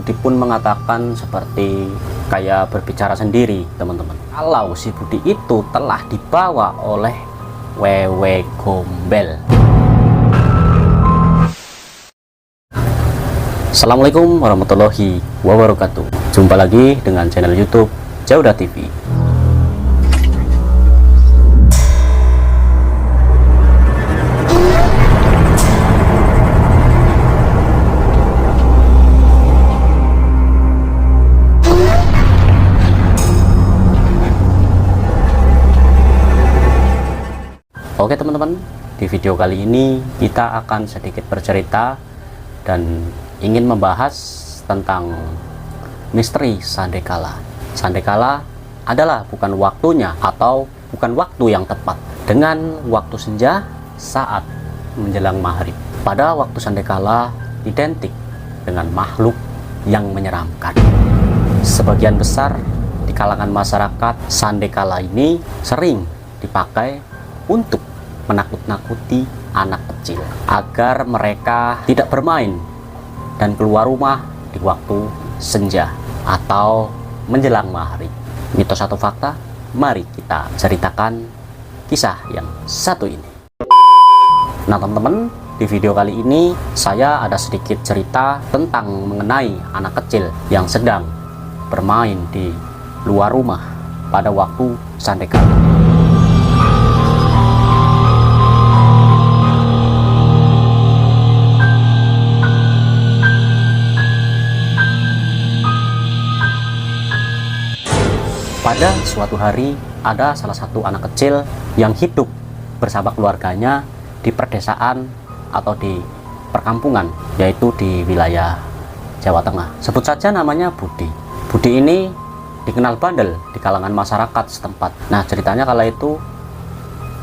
Budi pun mengatakan seperti kayak berbicara sendiri, teman-teman. Kalau si Budi itu telah dibawa oleh Wewe Gombel. Assalamualaikum warahmatullahi wabarakatuh. Jumpa lagi dengan channel YouTube Jauda TV. Oke teman-teman, di video kali ini kita akan sedikit bercerita dan ingin membahas tentang misteri Sandekala. Sandekala adalah bukan waktunya atau bukan waktu yang tepat dengan waktu senja saat menjelang maghrib. Pada waktu Sandekala identik dengan makhluk yang menyeramkan. Sebagian besar di kalangan masyarakat, Sandekala ini sering dipakai untuk menakut-nakuti anak kecil agar mereka tidak bermain dan keluar rumah di waktu senja atau menjelang maghrib. Mitos atau fakta? Mari kita ceritakan kisah yang satu ini. Nah teman-teman, di video kali ini saya ada sedikit cerita tentang mengenai anak kecil yang sedang bermain di luar rumah pada waktu Sandekala. Pada suatu hari, ada salah satu anak kecil yang hidup bersama keluarganya di perdesaan atau di perkampungan, yaitu di wilayah Jawa Tengah. Sebut saja namanya Budi. Budi ini dikenal bandel di kalangan masyarakat setempat. Nah, ceritanya kala itu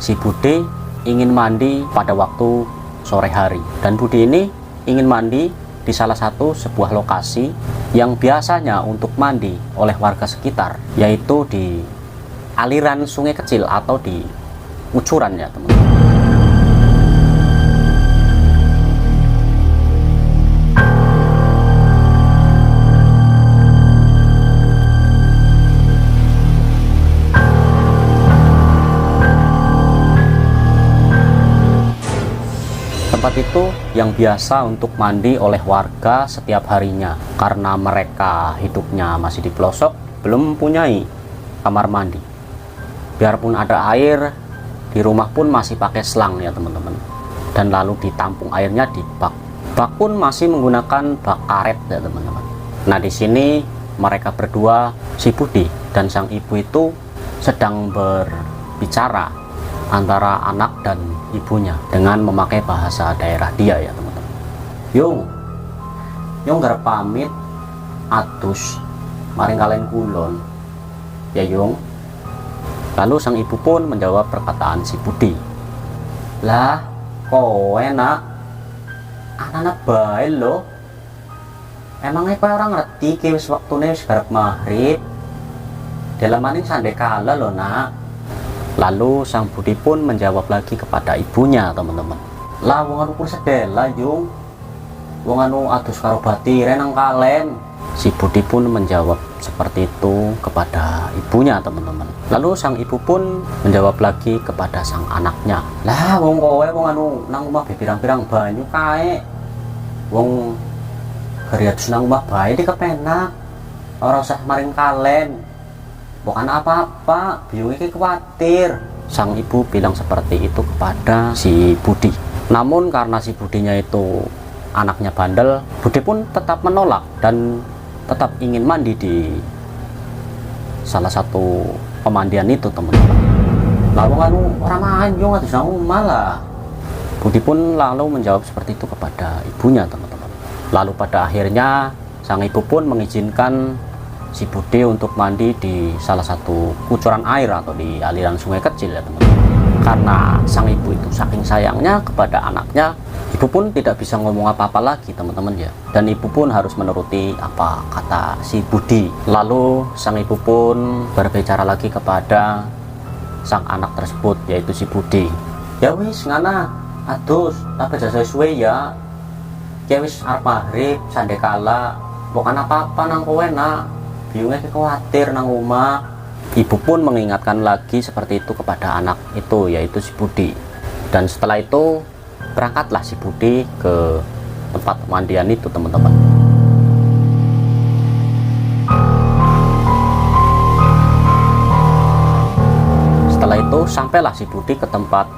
si Budi ingin mandi pada waktu sore hari. Dan Budi ini ingin mandi di salah satu sebuah lokasi yang biasanya untuk mandi oleh warga sekitar, yaitu di aliran sungai kecil atau di kucuran ya teman-teman. Tempat itu yang biasa untuk mandi oleh warga setiap harinya karena mereka hidupnya masih di pelosok, belum mempunyai kamar mandi. Biarpun ada air, di rumah pun masih pakai selang ya teman-teman. Dan lalu ditampung airnya di bak. Bak pun masih menggunakan bak karet ya teman-teman. Nah di sini mereka berdua, si Budi dan sang ibu itu sedang berbicara antara anak dan ibunya dengan memakai bahasa daerah dia ya teman-teman. Yung garap pamit atus maring kalian kulon ya Yung. Lalu sang ibu pun menjawab perkataan si Budi. Lah kowe nak anak bae lo, emangnya kowe orang ngerti ki wis waktune wis garap maghrib, dalemaning Sandekala lo nak. Lalu sang Budi pun menjawab lagi kepada ibunya teman-teman. Lah wong anu pun sedela Yung, wong anu adus karo batire nang kalen. Si Budi pun menjawab seperti itu kepada ibunya teman-teman. Lalu sang ibu pun menjawab lagi kepada sang anaknya. Lah wong kowe wong anu nang omah pirang-pirang banyu kae, wong gari adus nang omah bae iki kepenak, ora usah maring kalen. Bukan apa-apa, biung ini khawatir. Sang ibu bilang seperti itu kepada si Budi. Namun karena si Budinya itu anaknya bandel, Budi pun tetap menolak dan tetap ingin mandi di salah satu pemandian itu teman-teman. Lalu kan orang manjung atau sang malah. Budi pun lalu menjawab seperti itu kepada ibunya teman-teman. Lalu pada akhirnya sang ibu pun mengizinkan si Budi untuk mandi di salah satu kucuran air atau di aliran sungai kecil ya teman-teman. Karena sang ibu itu saking sayangnya kepada anaknya, ibu pun tidak bisa ngomong apa-apa lagi teman-teman ya. Dan ibu pun harus menuruti apa kata si Budi. Lalu sang ibu pun berbicara lagi kepada sang anak tersebut, yaitu si Budi. Ya wis ngana adus tapi jasa suwe ya. Ya wis arep maghrib Sandekala bukan apa-apa nang kowe nak, biungnya khawatir nang rumah. Ibu pun mengingatkan lagi seperti itu kepada anak itu, yaitu si Budi. Dan setelah itu berangkatlah si Budi ke tempat pemandian itu, teman-teman. Setelah itu sampailah si Budi ke tempat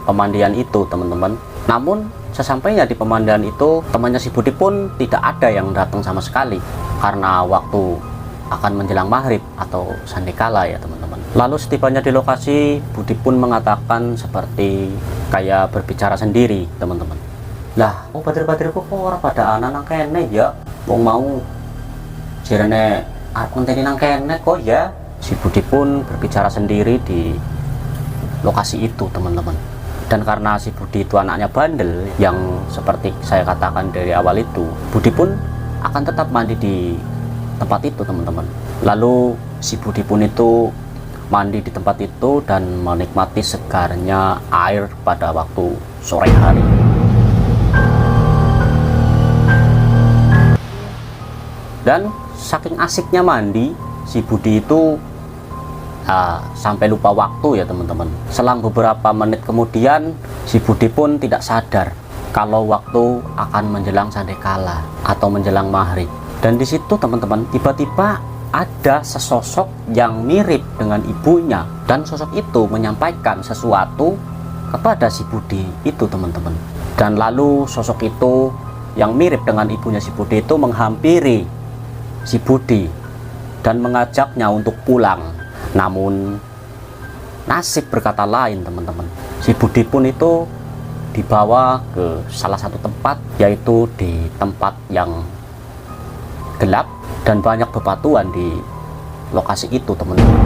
pemandian itu, teman-teman. Namun sesampainya di pemandian itu, temannya si Budi pun tidak ada yang datang sama sekali, karena waktu akan menjelang maghrib atau sandekala ya, teman-teman. Lalu setibanya di lokasi, Budi pun mengatakan seperti kayak berbicara sendiri, teman-teman. Lah, oh batir-batirku kok ora pada anak nang kene ya, wong mau jirene arep ngenteni nang kene kok ya. Si Budi pun berbicara sendiri di lokasi itu, teman-teman. Dan karena si Budi itu anaknya bandel, yang seperti saya katakan dari awal itu, Budi pun akan tetap mandi di tempat itu, teman-teman. Lalu si Budi pun itu mandi di tempat itu dan menikmati segarnya air pada waktu sore hari. Dan saking asiknya mandi, si Budi itu sampai lupa waktu ya, teman-teman. Selang beberapa menit kemudian, si Budi pun tidak sadar kalau waktu akan menjelang sandekala atau menjelang maghrib. Dan di situ, teman-teman, tiba-tiba ada sesosok yang mirip dengan ibunya, dan sosok itu menyampaikan sesuatu kepada si Budi itu, teman-teman. Dan lalu sosok itu yang mirip dengan ibunya si Budi itu menghampiri si Budi dan mengajaknya untuk pulang. Namun nasib berkata lain, teman-teman. Si Budi pun itu dibawa ke salah satu tempat, yaitu di tempat yang gelap dan banyak bebatuan di lokasi itu, teman-teman.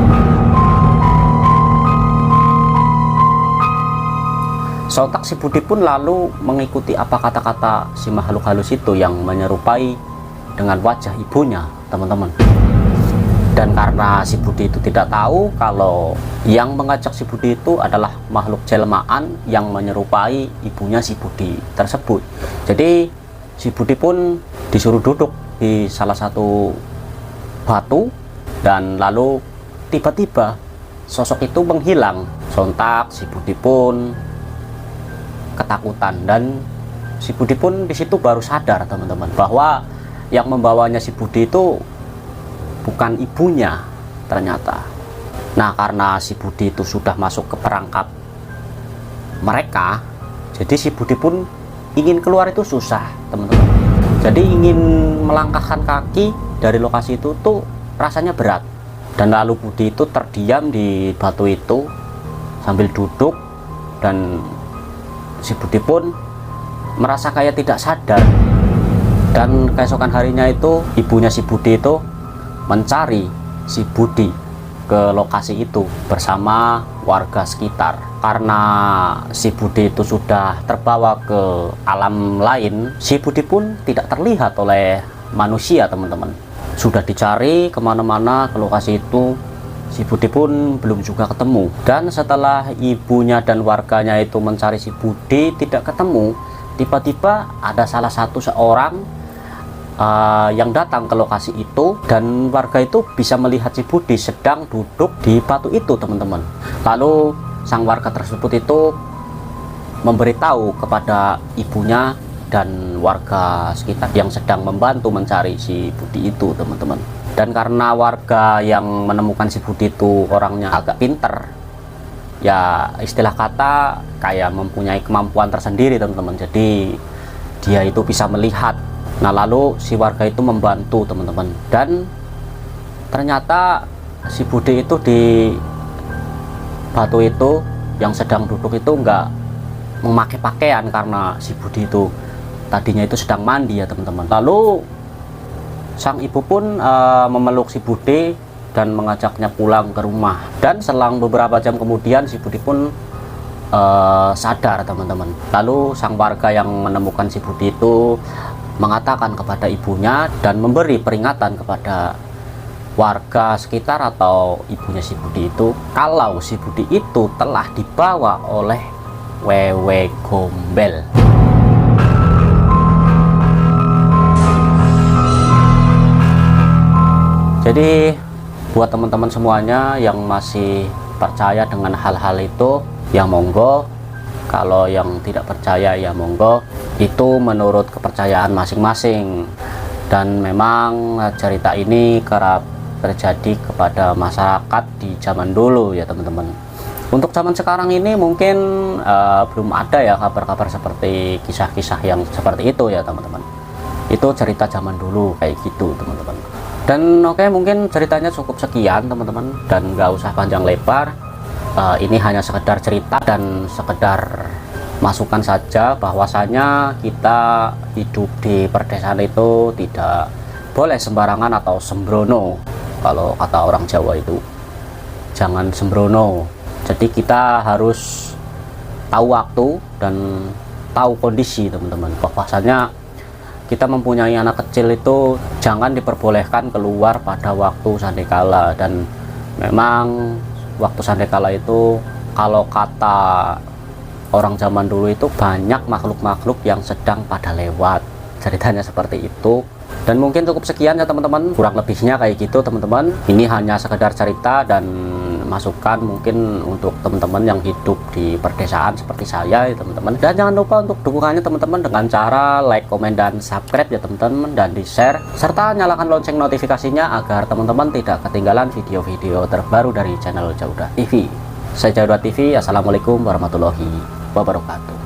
Sontak si Budi pun lalu mengikuti apa kata-kata si makhluk halus itu yang menyerupai dengan wajah ibunya, teman-teman. Dan karena si Budi itu tidak tahu kalau yang mengajak si Budi itu adalah makhluk jelmaan yang menyerupai ibunya si Budi tersebut. Jadi si Budi pun disuruh duduk di salah satu batu, dan lalu tiba-tiba sosok itu menghilang. Sontak si Budi pun ketakutan, dan si Budi pun di situ baru sadar, teman-teman, bahwa yang membawanya si Budi itu bukan ibunya ternyata. Nah, karena si Budi itu sudah masuk ke perangkap mereka, jadi si Budi pun ingin keluar itu susah, teman-teman. Jadi ingin melangkahkan kaki dari lokasi itu tuh rasanya berat. Dan lalu Budi itu terdiam di batu itu sambil duduk, dan si Budi pun merasa kayak tidak sadar. Dan keesokan harinya itu ibunya si Budi itu mencari si Budi ke lokasi itu bersama warga sekitar. Karena si Budi itu sudah terbawa ke alam lain, si Budi pun tidak terlihat oleh manusia, teman-teman. Sudah dicari kemana-mana ke lokasi itu, si Budi pun belum juga ketemu. Dan setelah ibunya dan warganya itu mencari si Budi tidak ketemu, tiba-tiba ada salah satu seorang yang datang ke lokasi itu, dan warga itu bisa melihat si Budi sedang duduk di batu itu, teman-teman. Lalu sang warga tersebut itu memberitahu kepada ibunya dan warga sekitar yang sedang membantu mencari si Budi itu, teman-teman. Dan karena warga yang menemukan si Budi itu orangnya agak pinter, ya istilah kata kayak mempunyai kemampuan tersendiri, teman-teman. Jadi dia itu bisa melihat. Nah, lalu si warga itu membantu, teman-teman. Dan ternyata si Budi itu di batu itu yang sedang duduk itu nggak memakai pakaian, karena si Budi itu tadinya itu sedang mandi ya, teman-teman. Lalu sang ibu pun memeluk si Budi dan mengajaknya pulang ke rumah. Dan selang beberapa jam kemudian si Budi pun sadar, teman-teman. Lalu sang warga yang menemukan si Budi itu mengatakan kepada ibunya dan memberi peringatan kepada warga sekitar atau ibunya si Budi itu kalau si Budi itu telah dibawa oleh Wewe Gombel. Jadi buat teman-teman semuanya yang masih percaya dengan hal-hal itu, ya monggo. Kalau yang tidak percaya ya monggo, itu menurut kepercayaan masing-masing. Dan memang cerita ini kerap terjadi kepada masyarakat di zaman dulu ya teman-teman. Untuk zaman sekarang ini mungkin belum ada ya kabar-kabar seperti kisah-kisah yang seperti itu ya teman-teman. Itu cerita zaman dulu kayak gitu teman-teman. Dan oke, mungkin ceritanya cukup sekian teman-teman, dan gak usah panjang lebar. Ini hanya sekedar cerita dan sekedar masukan saja, bahwasanya kita hidup di perdesaan itu tidak boleh sembarangan atau sembrono. Kalau kata orang Jawa itu, jangan sembrono. Jadi kita harus tahu waktu dan tahu kondisi teman-teman, bahwasanya kita mempunyai anak kecil itu jangan diperbolehkan keluar pada waktu sandekala. Dan memang waktu sandekala itu, kalau kata orang zaman dulu itu, banyak makhluk-makhluk yang sedang pada lewat. Ceritanya seperti itu. Dan mungkin cukup sekian ya teman-teman, kurang lebihnya kayak gitu teman-teman. Ini hanya sekedar cerita dan masukan mungkin untuk teman-teman yang hidup di perdesaan seperti saya ya teman-teman. Dan jangan lupa untuk dukungannya teman-teman dengan cara like, komen, dan subscribe ya teman-teman, dan di share serta nyalakan lonceng notifikasinya agar teman-teman tidak ketinggalan video-video terbaru dari channel Jaudah TV. Saya Jaudah TV, assalamualaikum warahmatullahi wabarakatuh.